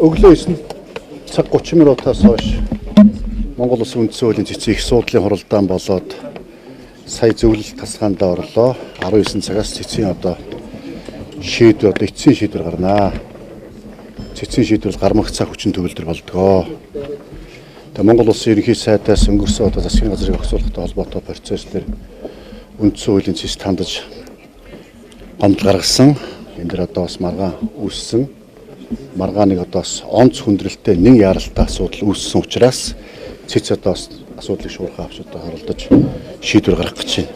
Өглөө 9 цаг 30 минутаас хойш Монгол Улсын үндсэн хуулийн цэцэг их судлалын хуралдаан болоод сая зөвлөлт тасгаанд орлоо. 19 цагаас цэцгийн шийдвэр эцсийн шийдвэр гарнаа. Цэцгийн шийдвэр гармагц цаг хүчин төгөлдөр болдгоо. Тэгээ Монгол Улсын ерөнхий сайдаас өнгөрсөн засгийн газрыг огцруулахтай холбоотой процесс дээр үндсэн хуулийн цэц тандаж гомдол гаргасан. Энд дээр бас маргаан үүссэн. Маргааныг онц хүндрэлтэй нэг яралтай асуудал үүссэн учраас цэц асуудлыг шуурхай авч хоролдож шийдвэр гаргах гэж байна.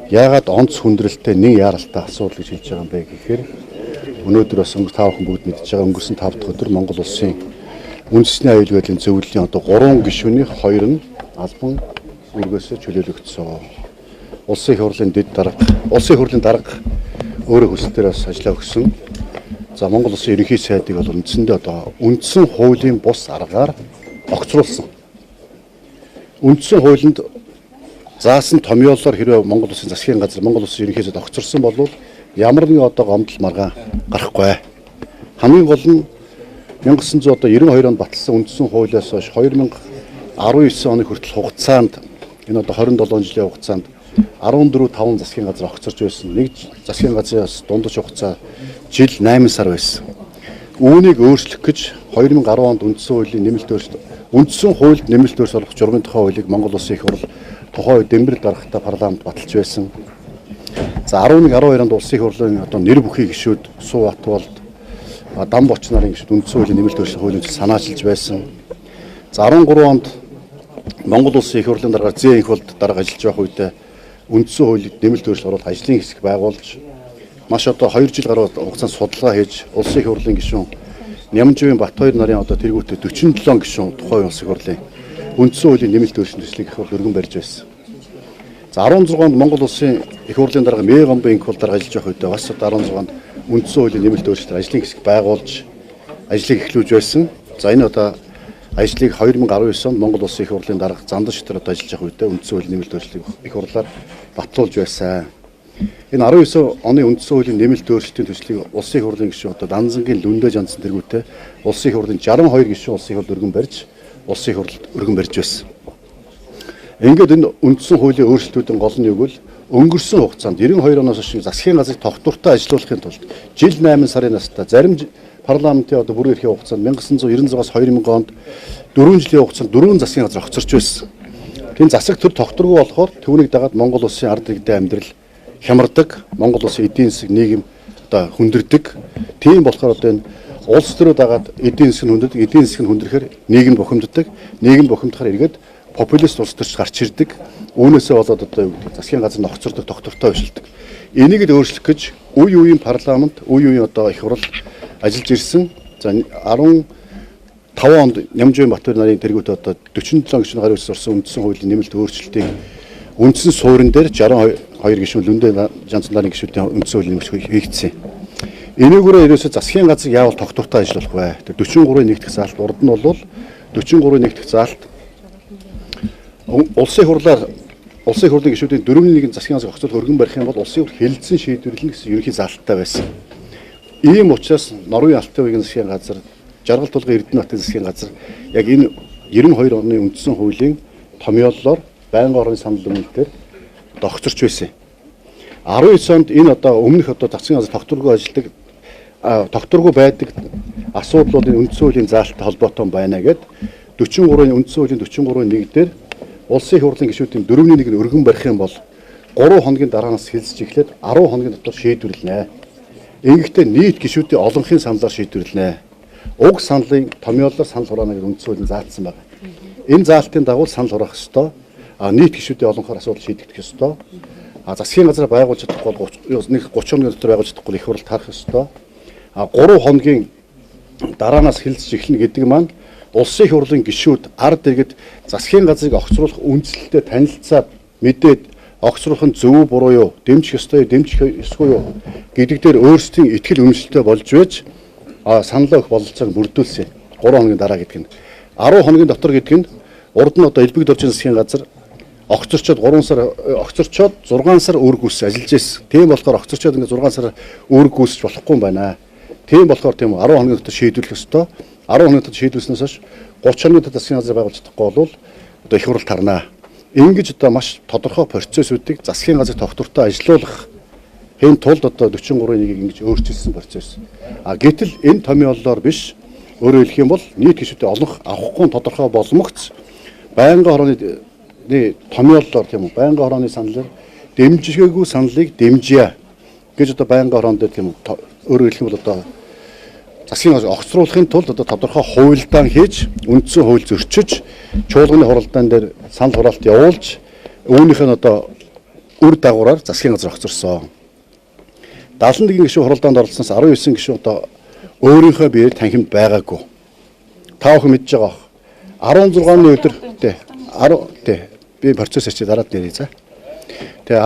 Яагаад онц хүндрэлтэй нэг яралтай асуудал гэж хэлж байгаа юм бэ гэхээр өнөөдөр бас таавхан бүгд мэдж байгаа өнгөрсөн 5 дахь өдөр Монгол Улсын үндэсний аюулгүй байдлын зөвлөлийн 3 гишүүний 2 нь албан үүргээс чөлөөлөгдсөн. Улсын хурлын дарга өөрөө хүсэлтээр бас ажиллаа өгсөн. За Монгол Улсын ерөнхий сайдыг бол үндсэндээ үндсэн хуулийн бус аргаар огцруулсан. Үндсэн хуулинд заасан томьёолоор хэрвээ Монгол Улсын засгийн газар Монгол Улсын ерөнхий сайд огцорсон бол ямар нэгэн гомдол маргаан гарахгүй. Хамгийн гол нь 1992 онд баталсан үндсэн хуулиас хойш 2019 оны хүртэл хугацаанд энэ 27 жилийн хугацаанд 14-5 засгийн газар огцорч байсан. Нэг засгийн газраас дундаж хугацаа жил 8 сар байсан. Үүнийг өөрчлөх гэж 2010 онд үндсэн хуулийн нэмэлт үндсэн хуульд нэмэлт өөрчлөлт олох журмын тухай хуулийг Монгол Улсын их хурл тухай Дэмбэр даргатай парламент баталж байсан. За 11-12 онд Улсын их хурлын нэр бүхий гишүүд Суу Батболд Дам Боч нарын гишүүд үндсэн хуулийн нэмэлт өөрчлөлт хуулийн санаачилж байсан. За 13 онд Монгол Улсын их хурлын дарга Зээ их болд дарга ажиллаж байх үедээ үндсэн хуулийг нэмэлт өөрчлөлт оруулах ажлын хэсэг байгуулж маш 2 жил гаруй хугацаанд судалгаа хийж Улсын их хурлын гишүүн Нямживын Батбаяр нарын тэргүүтээ 47 гишүүн тухайн улсын их хурлын үндсэн хуулийн нэмэлт өөрчлөлтийг их хурл өргөн барьж байсан. За 16 онд Монгол Улсын их хурлын дарга Мэ Гомбын их хурл дарга ажиллаж байх үедээ бас 16 онд үндсэн хуулийн нэмэлт өөрчлөлт ажлын хэсэг байгуулж ажлыг эхлүүлж байсан. За энэ ажлыг 2019 онд Монгол Улсын их хурлын дарга Зандан Шитрээд ажиллаж байх үедээ үндсэн хуулийн нэмэлт өөрчлөлтийг их хурлаар батлуулж байсан. Энэ 19 оны үндсэн хуулийн нэмэлт өөрчлөлтийн төслийг улсын их хурлын гишүүн Данзангийн Лүндэ Жанцсан тэргүүтээ улсын их хурлын 62 гишүүн улсын их хурл өргөн барьж улсын их хурлд өргөн барьж байсан. Ингээд энэ үндсэн хуулийн өөрчлөлтүүдийн гол нь юу гэвэл өнгөрсөн хугацаанд 92 оноос хойш засгийн газрыг тогтвортой ажиллуулахын тулд жил 8 сарын настай зарим парламентын бүрэн эрхийн хугацаанд 1996-аас 2000 онд 4 жилийн хугацаанд 4 засгийн газар огцорч байсан. Тийм засаг төр тогтворгүй болохоор түүнийг дагаад Монгол Улсын ард иргэдийн амьдрал хямардаг, Монгол Улсын эдийн засаг нийгэм хүндэрдэг. Тийм болохоор энэ улс төрөө дагаад эдийн засаг нь хүндэрдэг, эдийн засаг нь хүндрэхээр нийгэм бухимддаг, нийгэм бухимдахаар эргээд популист улс төрч гарч ирдэг. Үүнээсээ болоод засгийн газар нь огцордог, тогтвортой байшилдаг. Энийг л өөрчлөх гэж үе үеийн парламент, үе үеийн их хурл ажиллаж ирсэн. За 15 онд Нямживын Батбаяр нарын тэргүүтээ 47 гишүүн гаруй урсан үндсэн хуулийн нэмэлт өөрчлөлтийн үндсэн суурин дээр 62 гишүүн Лүндэ Жанцсан нарын гишүүдийн үндсэн хуулийн нэмэлт хийгдсэн. Энийгээрээ ерөөсөө засгийн газрыг яавал тогтвортой ажиллах вэ? 43-ийн нэгдэх заалт урд нь бол 44-ийн нэгдэх заалт улсын хурлын гишүүдийн 4-1 засгийн газрыг огцруулах өргөн барих юм бол улсын хурл хэлэлцэн шийдвэрлэнэ гэсэн ерөнхий заалттай байсан. Ийм учраас Норвегийн Алтан уугийн засгийн газар, Жаргал тулгын Эрдэнэбатын засгийн газар яг энэ 92 оны үндсэн хуулийн томьёоллоор байнгын орны санал дүгнэлтээр огцорч байсан. 19 онд энэ өмнөх засгийн газар тогтворгүй байдаг асуудлуудын үндсэн хуулийн заалттай холбоотой байна гэд 43-ийн үндсэн хуулийн 43-ийн 1 дээр улсын их хурлын гишүүдийн 4-1 нь өргөн барих юм бол 3 хоногийн дараанаас хэлэлцэж эхлээд 10 хоногийн дотор шийдвэрлэнэ. Ингэхдээ нийт гишүүдийн олонхын саналаар шийдвэрлэнэ. Уг саналын томьёолоор санал хураана гэж үндсэн хуулийн заалтсан байна. Энэ заалтын дагуу санал хураах ёстой. Нийт гишүүдийн олонхоор асуудал шийдэгдэх ёстой. Засгийн газар байгуулж чадахгүй бол 30 хоногийн дотор байгуулж чадахгүй их хурл тарах ёстой. 3 хоногийн дараанаас хэлэлцэж эхлэнэ гэдэг маань улсын их хурлын гишүүд ард иргэд засгийн газрыг огцруулах үндслэлтэй танилцаад мэдээд огцруулах нь зөв буруу юу, дэмжих ёстой юу, дэмжих ёсгүй юу гэдэг дээр өөрсдийн итгэл үнэмшилтэй болж байж саналаа өгөх бололцоог бүрдүүлсэн. 3 хоногийн дараа гэдэг нь 10 хоногийн дотор гэдэг нь урд нь элбэг дөржин засгийн газар огцорчоод 6 сар үүрэг гүйцэж ажиллаж байсан. Тийм болохоор огцорчоод ингээд 6 сар үүрэг гүйцэж болохгүй юм байна. Тийм болохоор тийм 10 хоногийн дотор шийдвэрлэх ёстой. 10 минутад шийдвэснээс хойш 30 минутад засгийн газар байгуулж чадахгүй бол одоо их хурл тарнаа. Ингэж одоо маш тодорхой процессуудыг засгийн газар тогтвортой ажилуулах хэн тулд одоо 43-ыг ингэж өөрчилсөн процесс. Гэтэл энэ томьёоллоор биш, өөрөөр хэлэх юм бол нийт гишүүдээ олонх авахгүй тодорхой боломгц байнгын хорооны томьёоллоор тийм үү, байнгын хорооны саналаар дэмжигээгүй саналыг дэмжье гэж одоо байнгын хороонд дээр тийм үү, өөрөөр хэлэх юм бол одоо засгийн газар огцруулахын тулд одоо тодорхой хуульдаан хийж, үндсэн хууль зөрчиж, чуулганы хуралдаан дээр санал хураалт явуулж, үүнийх нь одоо үр дагавраар засгийн газар огцорсон. 71 гишүүн хуралдаанд оролцсноос 19 гишүүн одоо өөрийнхөө биеэр танхимд байгаагүй. Та бүхэн мэдж байгаа. 16-ны өдөр би процесс хийж дараад нэрээ за. Тэгээ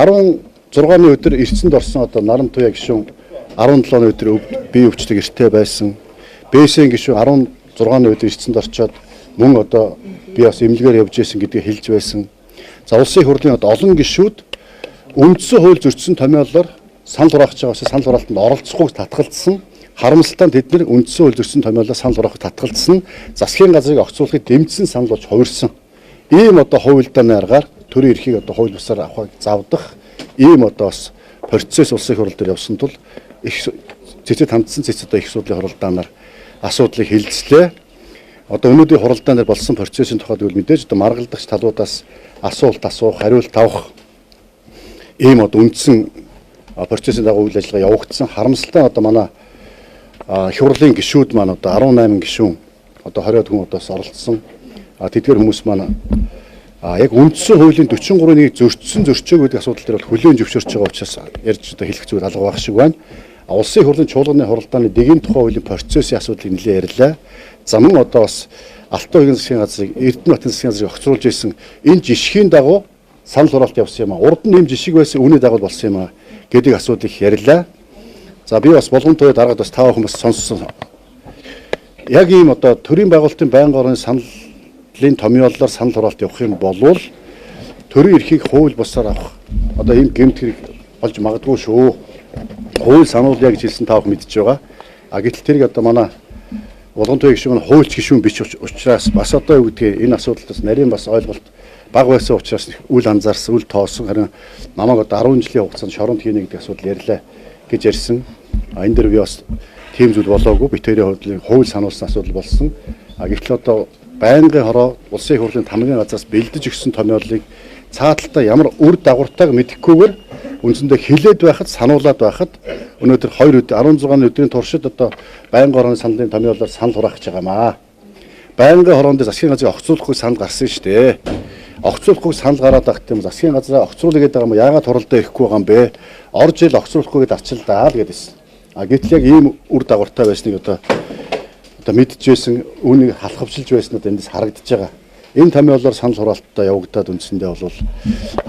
16-ны өдөр эрдсэнд орсон одоо Наран Туяа гишүүн 17-ны өдөр бие өвчтөг эрттэй байсан. Бэсэн гишүүн 16-ны өдөр эрдсэнд орчоод мөн одоо би бас эмнэлгээр явж исэн гэдгийг хэлж байсан. За улсын хурлын одоо олон гишүүд үндсэн хууль зөрчсөн томьёолоор санал хураах чагаас санал хураалтанд оролцохгүйг татгалзсан. Харамсалтай тэд нар үндсэн хууль зөрчсөн томьёолоор санал хураах татгалзсан. Засгийн газрыг огцруулахыг дэмжсэн санал болж хувирсан. Ийм одоо хуульдааны аргаар төрийн эрхийг одоо хууль бусаар авахыг завдах ийм одоо бас процесс улсын хурал дээр явсан тул их цэцэд хандсан цэцэд одоо их судлын хуралдаанаар асуудлыг хилцлээ. Одоо өнөөдрийн хуралдаан дээр болсон процессын тухайд үл мэдээж одоо маргалдагч талуудаас асуулт асуух, хариулт авах ийм одоо үндсэн процессын дагуу үйл ажиллагаа явагдсан. Харамсалтай одоо манай их хурлын гишүүд маань одоо 18 гишүүн одоо 20-од хүн одоос оролцсон. Тэдгээр хүмүүс маань яг үндсэн хуулийн 43-ыг зөрчсөн зөрчөөг гэдэг асуудал дээр бол хүлээн зөвшөөрч байгаа учраас ярьж одоо хэлэх зүйл алга байх шиг байна. Улсын хурлын чуулганы хуралдааны дэгийн тухай хуулийн процессын асуудлыг нэлээд ярьлаа. За мөн одоо бас Алтан уян засгийн газрыг Эрдэнэбатны засгийн газрыг огцруулж ирсэн энэ жишгийн дагуу санал хураалт явсан юм а. Урд нь ийм жишг байсан үүний дагуу болсон юм а гэдэг асуудлыг ярьлаа. За би бас болгон туяа дараад бас таа хүмүүс сонссон. Яг ийм одоо төрийн байгуулалтын байнгын орны саналын томьёоллоор санал хураалт явах юм болвол төрийн эрхийг хууль бусаар авах одоо ийм гэмт хэрэг болж магадгүй шүү. Хууль сануулъя гэж хэлсэн таа хүмүүс мэдж байгаа. Гэтэл тэрийг одоо манай болгон туяа гишүүн хуульч гишүүн бич учраас бас одоо юу гэдгийг энэ асуудалтаас нарийн бас ойлголт бага байсан учраас үл анзаарсан, үл тоосон харин намайг одоо 10 жилийн хугацаанд шоронд хийнэ гэдэг асуудал ярьлаа гэж ярьсан. Энэ дэр би бас тийм зүйл болоогүй. Бид хоёрын хууль сануулсан асуудал болсон. Гэтэл одоо байнгын хороо улсын хурлын тамгын газраас бэлдэж өгсөн томьёолыг цааталтаа ямар үр дагавартайг мэдэхгүйгээр үндсэндээ хилээд байхад, сануулад байхад өнөөдөр 16-ны өдрийн туршид одоо байнгын хорооны саналын томьёолоор санал хураах гэж байгаамаа. Байнгын хороонд засгийн газрыг огцруулахгүй санал гарсан шүү дээ. Огцруулахгүй санал гараад байх гэм засгийн газраа огцруулъя гэдэг юм яагаад хуралдаа ирэхгүй байгаа юм бэ? Орж ил огцруулахгүй гэдээ арчилдаа л гэдээсэн. Гэтэл яг ийм үр дагавартай байсныг одоо мэдчихсэн, үүнийг халахвчилж байснууд эндээс харагдаж байгаа. Энэ томьёолоор санал хураалтаа явагдаад үндсэндээ бол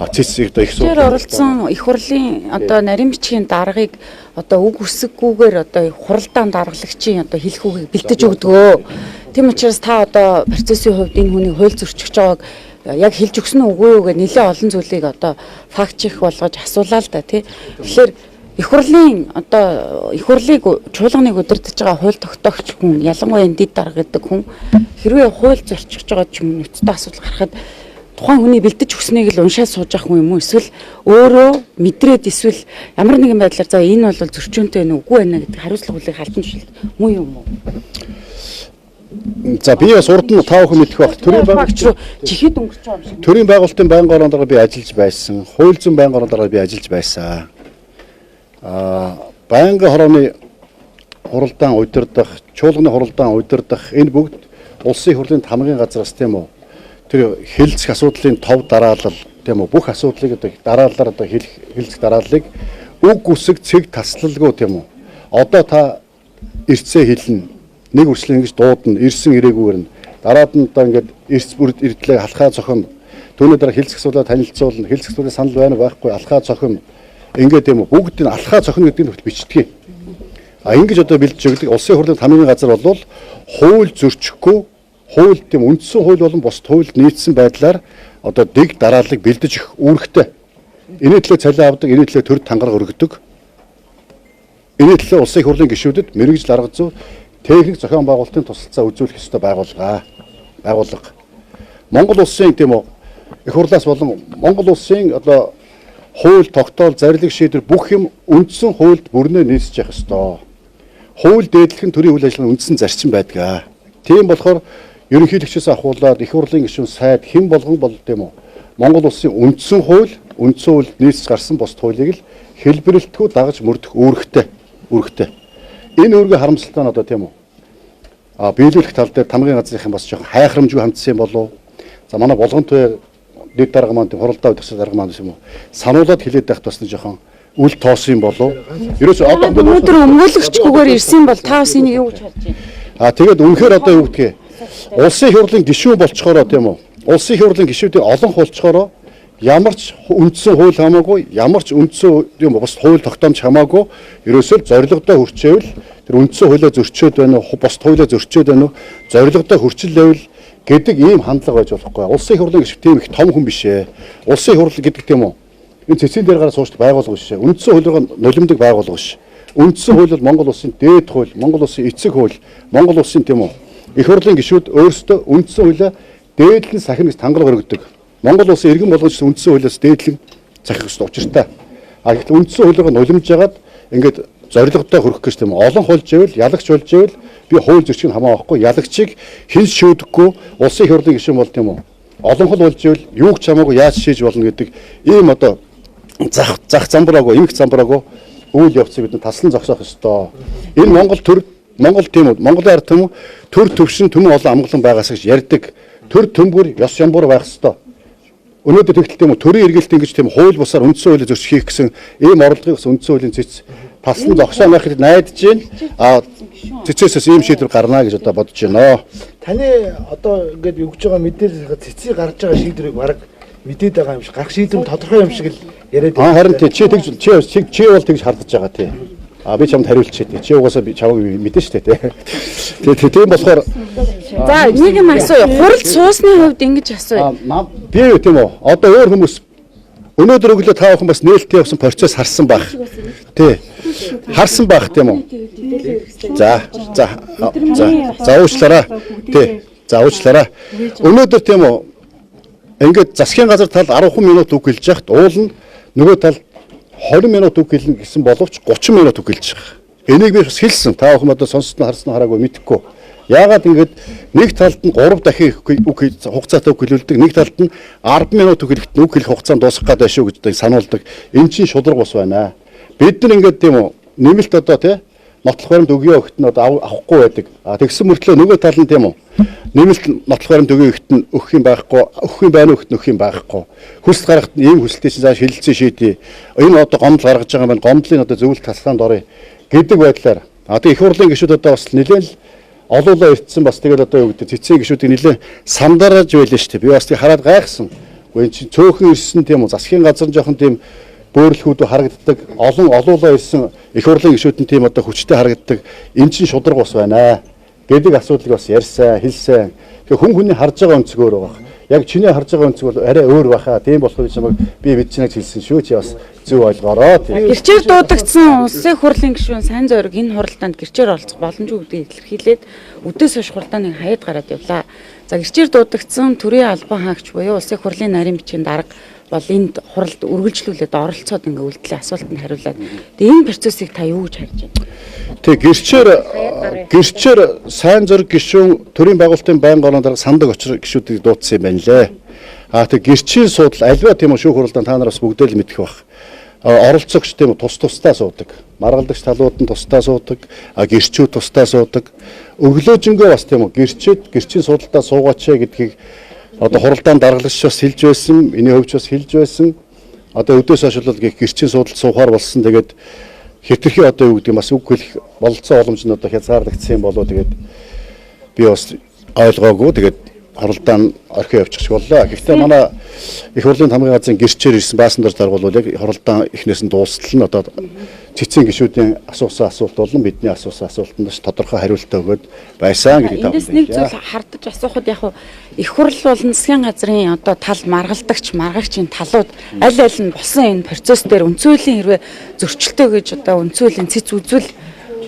цэцэг одоо их суудлын оролцсон их хурлын одоо нарийн бичгийн даргыг одоо үг үсэггүйгээр одоо хуралдаан даргалагчийн одоо хэлэх үгийг бэлдэж өгдөгөө. Тийм учраас та одоо процессын хувьд энэ хүний хууль зөрчиж байгааг яг хэлж өгсөн үгүй юу гэж нэлээд олон зүйлийг одоо факт чек болгож асуулаа л да тий. Тэгэхээр их хурлын одоо их хурлыг чуулганыг удирдах байгаа хууль тогтоогч хүн ялангуяа энэ дэд дарга гэдэг хүн хэрвээ хууль зорчиж байгаа ч юм нүцтэй асуудал гарахад тухайн хүний бэлдэж өгснийг л уншаад сууж явах юм уу эсвэл өөрөө мэдрээд эсвэл ямар нэгэн байдлаар за энэ бол зөрчөөнтэй байна уу үгүй байна гэдэг хариуцлага хүлээх албан тушаал муу юм уу? За би бас урд нь таа хүн мэдэх байх. Төрийн байгууллагч руу жихэд өнгөрч байгаа юм шиг. Төрийн байгуулалтын байнгын орон дараа би ажиллаж байсан. Хууль зүйн байнгын орон дараа би ажиллаж байсан. Байнгын хорооны хуралдаан удирдах, чуулганы хуралдаан удирдах энэ бүгд улсын хурлын тамгын газраас тийм үү. Тэр хэлцэх асуудлын тов дараалал тийм үү. Бүх асуудлыг одоо дараалалаар одоо хэлцэх дарааллыг үг үсэг цэг таслалгүй тийм үү. Одоо та эрцээ хэлнэ. Нэг үрчлэн ингэж дуудана, ирсэн ирээгүйгээр нь дараад нь одоо ингээд эрц бүрд ирдлээ алхаа цохино. Түүний дараа хэлцэх асуудлаа танилцуулна. Хэлцэх асуудлын санал байна байхгүй алхаа цохино. Ингээд юм уу бүгд нь алхаа цохино гэдгийг бичдэг. Ингэж одоо бэлдэж өгдөг улсын хурлын тамгын газар бол хууль зөрчихгүй, хууль тийм үндсэн хууль болон бусад хуульд нийцсэн байдлаар одоо дэг дарааллыг бэлдэж өгөх үүрэгтэй. Энийн төлөө цалин авдаг, энийн төлөө төр тангараг өргөдөг. Энийн төлөө улсын хурлын гишүүдэд мэрэгжил арга зүй техник зохион байгуулалтын тусалцаа үзүүлэх ёстой байгууллага. Монгол улсын тийм үү их хурлаас болон Монгол улсын одоо хууль тогтоол зарлиг шийдвэр бүх юм үндсэн хуульд бүрнээ нийцэж явах ёстой. Хууль дээдлэх нь төрийн үйл ажиллагааны үндсэн зарчим байдаг. Тийм болохоор ерөнхийлөгчөөс ахуулаад их хурлын гишүүн сайд хэн болгон бол тийм үү Монгол улсын үндсэн хуульд нийцэж гарсан бус хуулийг л хэлбэрэлтгүү дагаж мөрдөх үүрэгтэй. Энэ үүргээ харамсалтай нь одоо тийм үү биелүүлэх тал дээр тамгын газрынхан бас жоохон хайхрамжгүй хандсан болов. За манай болгон туяа дэд дарга маань хуралдаа удирдах дарга маань юм уу сануулад хилээд байхад бас жоохон үл тоосон болов. Ерөөсөө одоо өнөөдөр өмгөөлөгчгүйгээр ирсэн бол та бас энийг юу гэж харж байна? Тэгээд үнэхээр одоо юу гэдгийг улсын их хурлын гишүүн болцохороо тийм үү улсын их хурлын гишүүдийн олон болцохороо ямар ч үндсэн хууль хамаагүй ямар ч үндсэн юм бус хууль тогтоомж хамаагүй ерөөсөө зорилгодоо хүрчээвэл тэр үндсэн хуулиа зөрчөөд байна уу бус хуулиа зөрчөөд байна уу зорилгодоо хүрчилээвэл гэдэг ийм хандлага байж болохгүй. Улсын их хурлын гишүүд тийм их том хүн биш ээ. Улсын их хурл гэдэг тийм үү энэ цэцэн дээр гараа суучт байгуулга биш ээ. Үндсэн хуулигаа нулимдаг байгуулга биш. Үндсэн хууль бол Монгол улсын дээд хууль, Монгол улсын эцэг хууль, Монгол улсын тийм үү их хурлын гишүүд өөрсдөө үндсэн хуулиа дээдлэн сахина гэж тангалга өргөдөг. Монгол улсын иргэн болгож үндсэн хуулиас дээдлэн захих ёстой учиртай. Гэтэл үндсэн хуулигаа нулимж жагаад ингээд зорилготой хүрэх гэж тийм олон хулж ивэл ялагч болж ивэл би хууль зөрчиг хамаахгүй ялагчийг хэн шүүдэггүй улсын их хурлын гишүүн бол тийм үү олон хул болж ивэл юу ч хамаагүй яаж шийдэж болно гэдэг ийм одоо зах замбраагүй эмх замбраагүй үйл явцыг бид таслан зогсоох ёстой. Энэ Монгол тийм үү Монголын ард түмэн төр төвшин түмэн олон амгалан байгаас гэж ярьдаг. Төр төмбөр ёс ямбар байх ёстой. Өнөөдөр тэгтэл тийм үү төрийн эргэлт ингэж тийм хууль бусаар үндсэн хуулийг зөрчих хийх гэсэн ийм орлогыг бас үндсэн хуулийн цэц таслан зогсоо байхад найдаж байна. Цэцээс ийм шийдвэр гарна гэж одоо бодож байна. Таны одоо ингээд өгж байгаа мэдээлэл цэцийг гарч байгаа шийдвэрийг бараг мэдээд байгаа юм шиг гарах шийдвэр тодорхой юм шиг л яриад байна. Харин чи бол тэгж хардж байгаа тий. Би чамд хариулчих тий. Чи угаасаа чамайг мэдэн штэ тий. Тийм болохоор за нэг юм асууя. Хуралд суусны хувьд ингэж асууя. Би юу тийм үү? Одоо өөр хүмүүс өнөөдөр өглөө та бүхэн бас нээлттэй явсан процесс харсан байх. Тий. Харсан байх тийм үү? За уучлаарай. Тий. За уучлаарай. Өнөөдөр тийм үү? Ингээд засгийн газар тал 10 минут үг хэлж яхад уул нь нөгөө тал 20 минут үг хэлнэ гэсэн боловч 30 минут үг хэлж байгаа. Энийг би бас хэлсэн. Та бүхэн одоо сонссон харсан хараагүй мэдэхгүй. Яагаад ингэж нэг талд нь 3 дахин үг хугацаатай үг хэлүүлдэг, нэг талд нь 10 минут үг хэлэхэд үг хэлэх хугацаа дуусах гэдэг шүү гэж сануулдаг. Энэ чинь шудраг ус байна. Бид нар ингэж тийм үү нэмэлт одоо тий нотлох баримт өгөө өгт нь одоо авахгүй байдаг. Тэгсэн мөртлөө нөгөө тал нь тийм үү нэмэлт нотлох баримт өгөө өгт нь өгөх юм байхгүй, өгөх юм байна өгт нь өгөх юм байхгүй. Хүсэлт гаргахад ийм хүсэлтээ чинь зааш хэлэлцэн шийдээ. Энэ одоо гомдол гаргаж байгаа юм байна. Гомдлын одоо зөвлөлт тасалгаанд орё гэдэг байдлаар. Одоо их хурлын гишүүд одоо бас нэлээд олуулаа ирдсэн бас тэгэл одоо юу гэдэг цэцэн гишүүдийг нэлээд сандарж байлаа шүү дээ. Би бас тийг хараад гайхсан. Үгүй чи цөөхөн ирсэн тийм үү засгийн газар нь жоохон тийм бөөрөлхүүд харагддаг. Олон олуулаа ирсэн их хурлын гишүүд нь тийм одоо хүчтэй харагддаг. Эн чинь шудраг ус байна гэдэг асуудлыг бас ярьсан, хэлсэн. Тэгэхээр хүн хүний харж байгаа өнцгөр байгаа. Яг чиний харж байгаа өнцөг бол арай өөр байхаа. Тийм болохоор чамайг би бидчнээс хэлсэн шүү. Чи бас зөв ойлгоорой. Гэрчээр дуудагдсан улсын хурлын гишүүн сайн зориг энэ хуралдаанд гэрчээр оролцох боломжгүй гэдгийг илэрхийлээд үдээс хойш хуралдааныг хаяад гараад явлаа. За гэрчээр дуудагдсан төрийн албан хаагч буюу улсын хурлын нарийн бичгийн дарга бол энд хуралд үргэлжлүүлээд оролцоод ингээ үйлдэлээ асуултанд хариулаад энэ процессыг та юу гэж харж байна? Тэг гэрчээр сайн зориг гишүүн төрийн байгуулалтын байнгын орон дарга сандаг очир гишүүдийг дуудсан юм байна лээ. Тэг гэрчийн суудал альва тийм үү шүүх хуралдаан та нараас бүгдээ л мэдэх бах. Оролцогч тийм үү тусдаа суудаг. Маргалдагч талууд нь тусдаа суудаг. Гэрчүүд тусдаа суудаг. Өглөөжингөө бас тийм үү гэрчийн суудалтаа суугаач гэдгийг одоо хуралдаан даргалагч бас хэлж байсан, миний хөвч бас хэлж байсан. Одоо өдөөс хойш бол гэрчийн суудалд суухаар болсон. Тэгээд хэтэрхий одоо юу гэдэг юм бас үг хэлэх бололцоо боломж нь одоо хязгаарлагдсан юм болоо тэгээд би бас ойлгоогүй тэгээд хуралдаан орхио явчих боллоо. Гэхдээ манай их хурлын тамгын газрын гэрчээр ирсэн баасан дор дарга бол яг хуралдаан эхнээс нь дуустал нь одоо цэцэн гишүүдийн асуусан асуулт болон бидний асуусан асуултанд тодорхой хариултаа өгөөд байсан гэдэг юм. Эндээс нэг зүйл хардаж асуухад яг их хурл болон засгийн газрын одоо тал маргалдагч, маргагчийн талууд аль аль нь болсон энэ процесс дээр үндсүүлийн хэрвээ зөрчилтөө гэж одоо үндсүүлийн цэц үзвэл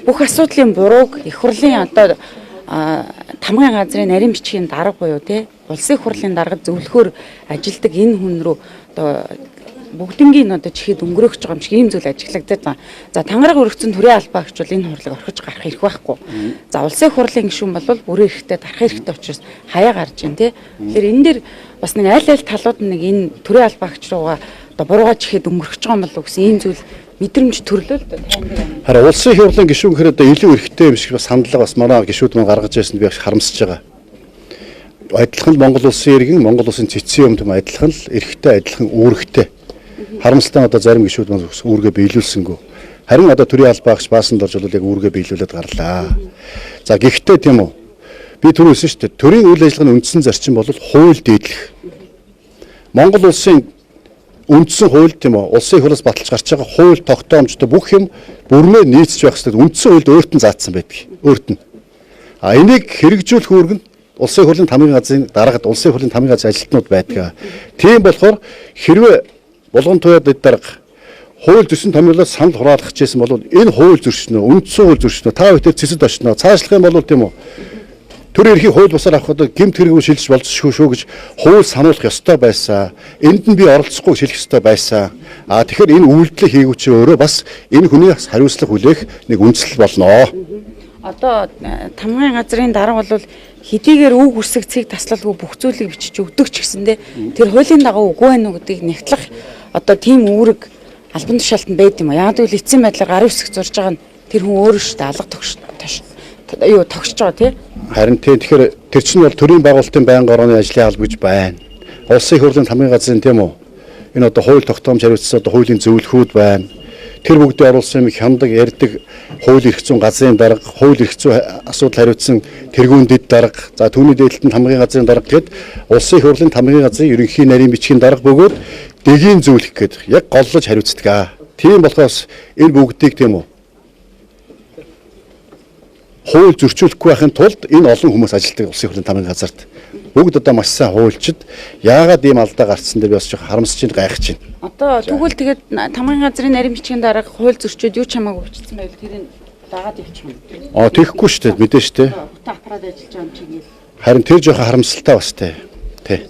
бүх асуудлын бурууг их хурлын одоо тамгын газрын нарийн бичгийн дарга буюу тий улсын их хурлын дарга зөвлөхөөр ажилдаг энэ хүн рүү одоо бүгднгийн одоо чихэд өнгөрөх гэж байгаа юм шиг ийм зүйл ажиглагдаад байна. За тангараг өргөцсөн төрийн албаагч бол энэ хурлыг орхиж гарах хэрэг байхгүй. За улсын их хурлын гишүүн бол бүрэн эрэхтэй дарах хэрэгтэй учраас хаяа гарч ийн тий. Тэгэхээр энэ дээр бас нэг аль талууд нэг энэ төрийн албаагч руугаа одоо буруугаа чихэд өнгөрөх гэж байгаа юм болов гэсэн ийм зүйл мэдрэмж төрлөө л дээ. Харин улсын их хурлын гишүүн гэхээр одоо илүү эрхтэй юм шиг бас хандлага бас манай гишүүд маань гаргаж ирсэн би харамсаж байгаа. Адилхан Монгол улсын иргэн, Монгол улсын цэцэн юм адилхан л эрхтэй, адилхан үүрэгтэй. Харамсалтай одоо зарим гишүүд маань үүргээ биелүүлсэнгүй. Харин одоо төрийн албаагч баасанд орж бол яг үүргээ биелүүлээд гарлаа. За гэхдээ тийм үү. Би түрүүсэн шүү дээ. Төрийн үйл ажиллагааны үндсэн зарчим бол хууль дээдлэх. Монгол улсын үндсэн хууль тийм үү. Улсын их хурлаас баталж гарч байгаа хууль тогтоомжтой бүх юм бүрмээ нийцж байх хэрэгтэй. Үндсэн хуульд өөрт нь заасан байдаг. Өөрт нь. А энийг хэрэгжүүлэх үүрэг нь улсын их хурлын тамгын газрын дарагт улсын их хурлын тамгын газрын ажилтнууд байдаг. Тийм болохоор хэрвээ булган туяад дарга хууль зөрчил томьёолоос санал хураалгах гэсэн бол энэ хууль зөрчнөө, үндсэн хууль зөрчнөө, та бүхэн цэцэд очноо. Цаашлах юм бол тийм үү. Төрийн эрхийг хууль бусаар авахд гэмт хэрэггүй шилжиж болцсохгүй шүү гэж хууль сануулах ёстой байсан. Энд нь би оролцохгүй шилжих ёстой байсан. Тэгэхээр энэ үйлдэл хийгүүч өөрөө бас энэ хүний хариуцлага хүлээх нэг үндслэл болно. Одоо тамгын газрын дарга бол хэдийгээр үг үсэг цэг таслалгүй бүх зүйлийг бичиж өгдөг ч гэсэндээ тэр хуулийн дагуу үгүй байна уу гэдгийг нэгтлэх одоо тийм үүрэг албан тушаалтанд байд юм аа. Яг л эцсийн байдлаар гарын үсэг зурж байгаа нь тэр хүн өөрөө шүү дээ алга тогсож байгаа тий. Харин тэгэхээр тэр чинь бол төрийн байгуулалтын байнгын орооны ажлын алба гэж байна. Улсын их хурлын тамгын газрын тийм үү. Энэ одоо хууль тогтоомж хариуцсан одоо хуулийн зөвлөхүүд байна. Тэр бүгдийг оруулсан юм хяндаг, ярьдаг хууль эрх зүйн газрын дарга, хууль эрх зүйн асуудал хариуцсан тэргүүн дэд дарга, за түүний дээдлэлтэн тамгын газрын дарга гэд улсын их хурлын тамгын газрын ерөнхий нарийн бичгийн дарга бөгөөд дэгийн зөвлөх гэд яг голлож хариуцдаг. Тийм болохоос энэ бүгдийг тийм үү. Хууль зөрчүүлэхгүй байхын тулд энэ олон хүмүүс ажилладаг улсын их хурлын тамгын газарт. Бүгд одоо маш сайн хуульчид яагаад ийм алдаа гарцсан дээр би бас жоохон харамсаж байна, гайхаж байна. Одоо тэгвэл тэгээд тамгын газрын нарийн бичгийн дарга хууль зөрчөөд юу ч хамаагүй бичсэн байвал тэрийг дагаад явчих юм. Тэгэхгүй шүү дээ, мэдэн шүү дээ. Бүтэн аппарат ажиллаж байгаа юм чигээл. Харин тэр жоохон харамсалтай бас тий.